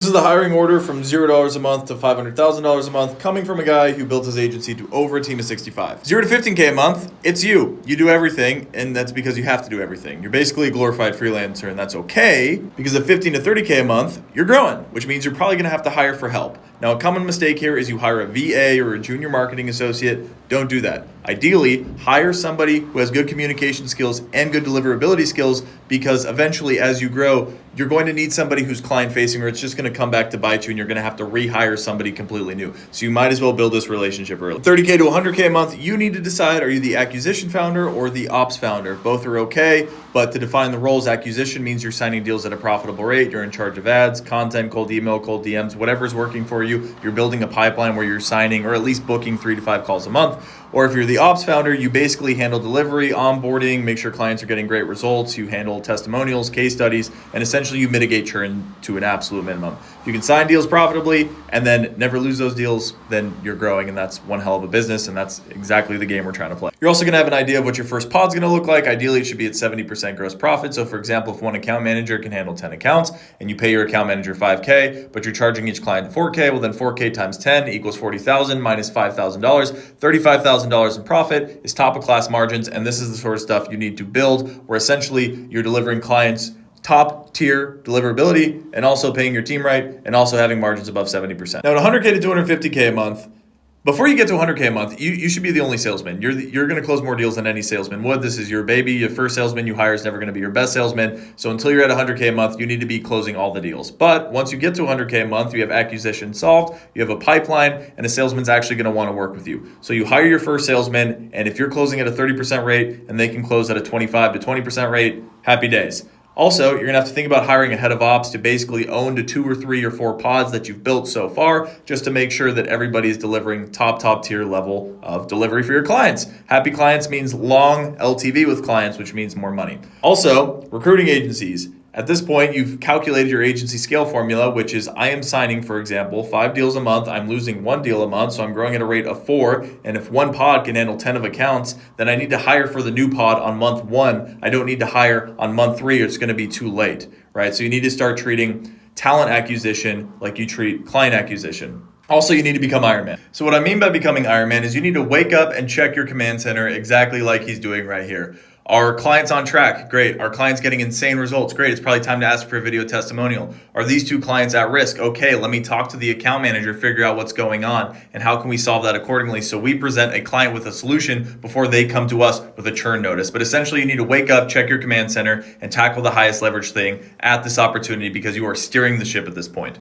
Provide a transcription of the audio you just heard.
This is the hiring order from $0 a month to $500,000 a month, coming from a guy who built his agency to over a team of 65. 0 to 15K a month, it's you. You do everything, and that's because you have to do everything. You're basically a glorified freelancer, and that's okay, because at 15 to 30K a month, you're growing, which means you're probably gonna have to hire for help. Now, a common mistake here is you hire a VA or a junior marketing associate. Don't do that. Ideally, hire somebody who has good communication skills and good deliverability skills, because eventually as you grow, you're going to need somebody who's client facing, or it's just going to come back to bite you and you're going to have to rehire somebody completely new. So you might as well build this relationship early. 30K to 100K a month, you need to decide, are you the acquisition founder or the ops founder? Both are okay, but to define the roles, acquisition means you're signing deals at a profitable rate, you're in charge of ads, content, cold email, cold DMs, whatever's working for you. You're building a pipeline where you're signing or at least booking 3 to 5 calls a month. Or if you're the ops founder, you basically handle delivery, onboarding, make sure clients are getting great results, you handle testimonials, case studies, and essentially you mitigate churn to an absolute minimum. If you can sign deals profitably and then never lose those deals, then you're growing, and that's one hell of a business, and that's exactly the game we're trying to play. You're also gonna have an idea of what your first pod's gonna look like. Ideally, it should be at 70% gross profit. So for example, if one account manager can handle 10 accounts and you pay your account manager 5K, but you're charging each client 4K, well then 4K times 10 equals 40,000 minus $5,000, $35,000 in profit is top of class margins. And this is the sort of stuff you need to build, where essentially you're delivering clients top tier deliverability and also paying your team right and also having margins above 70%. Now at 100K to 250K a month, before you get to 100K a month, you should be the only salesman. You're going to close more deals than any salesman would. This is your baby. Your first salesman you hire is never going to be your best salesman. So until you're at 100K a month, you need to be closing all the deals. But once you get to 100K a month, you have acquisition solved, you have a pipeline, and a salesman's actually going to want to work with you. So you hire your first salesman, and if you're closing at a 30% rate and they can close at a 25 to 20% rate, happy days. Also, you're gonna have to think about hiring a head of ops to basically own the 2 or 3 or 4 pods that you've built so far, just to make sure that everybody is delivering top tier level of delivery for your clients. Happy clients means long LTV with clients, which means more money. Also, recruiting agencies. At this point, you've calculated your agency scale formula, which is I am signing, for example, 5 deals a month. I'm losing 1 deal a month, so I'm growing at a rate of 4. And if one pod can handle 10 of accounts, then I need to hire for the new pod on month 1. I don't need to hire on month 3, or it's going to be too late, right? So you need to start treating talent acquisition like you treat client acquisition. Also, you need to become Iron Man. So what I mean by becoming Iron Man is you need to wake up and check your command center exactly like he's doing right here. Are clients on track? Great. Are clients getting insane results? Great. It's probably time to ask for a video testimonial. Are these 2 clients at risk? Okay, let me talk to the account manager, figure out what's going on, and how can we solve that accordingly, so we present a client with a solution before they come to us with a churn notice. But essentially, you need to wake up, check your command center, and tackle the highest leverage thing at this opportunity, because you are steering the ship at this point.